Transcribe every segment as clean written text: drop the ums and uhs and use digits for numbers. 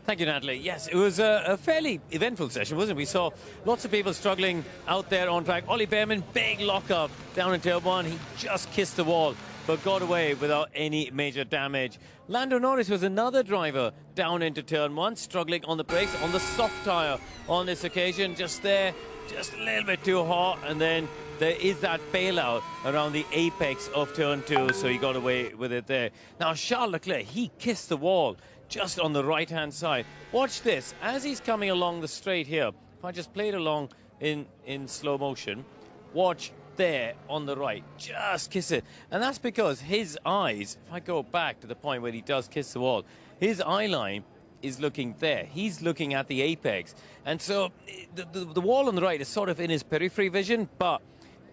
Thank you, Natalie. Yes, it was a fairly eventful session, wasn't it? We saw lots of people struggling out there on track. Ollie Behrman, big lock-up down in turn one. He just kissed the wall, but got away without any major damage. Lando Norris was another driver down into turn one, struggling on the brakes, on the soft tyre on this occasion. Just there, just a little bit too hot, and then there is that bailout around the apex of turn two, so he got away with it there. Now, Charles Leclerc, he kissed the wall just on the right-hand side. Watch this. As he's coming along the straight here, if I just play it along in slow motion, watch there on the right. Just kiss it. And that's because his eyes, if I go back to the point where he does kiss the wall, his eye line is looking there. He's looking at the apex. And so the wall on the right is sort of in his periphery vision, but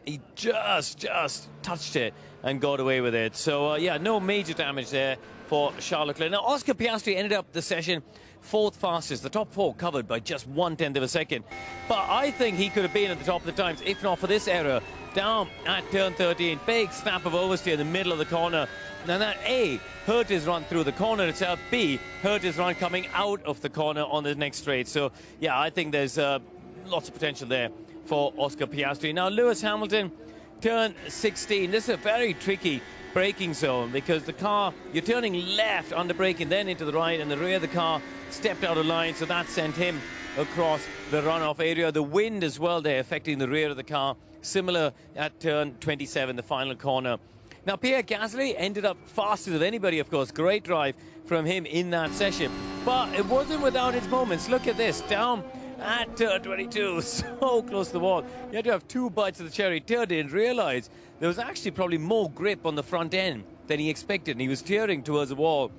he just touched it and got away with it. So, yeah, no major damage there for Charles Leclerc. Now, Oscar Piastri ended up the session fourth fastest. The top four covered by just 1/10 of a second. But I think he could have been at the top of the times, if not for this error. Down at turn 13, big snap of oversteer in the middle of the corner. Now that A, hurt his run through the corner itself, B, hurt his run coming out of the corner on the next straight. So, yeah, I think there's lots of potential there for Oscar Piastri. Now, Lewis Hamilton, turn 16. This is a very tricky braking zone because the car, you're turning left under braking, then into the right, and the rear of the car stepped out of line, so that sent him across the runoff area. The wind as well there affecting the rear of the car, similar at turn 27, the final corner. Now, Pierre Gasly ended up faster than anybody, of course. Great drive from him in that session. But it wasn't without its moments. Look at this, down at turn 22, so close to the wall. You had to have two bites of the cherry. Turned in, realised there was actually probably more grip on the front end than he expected, and he was steering towards the wall.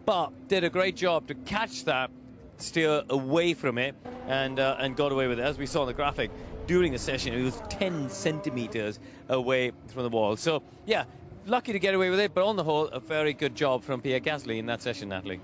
But did a great job to catch that, steer away from it, and got away with it. As we saw in the graphic during the session, it was 10 centimetres away from the wall. So, yeah, lucky to get away with it, but on the whole, a very good job from Pierre Gasly in that session, Natalie.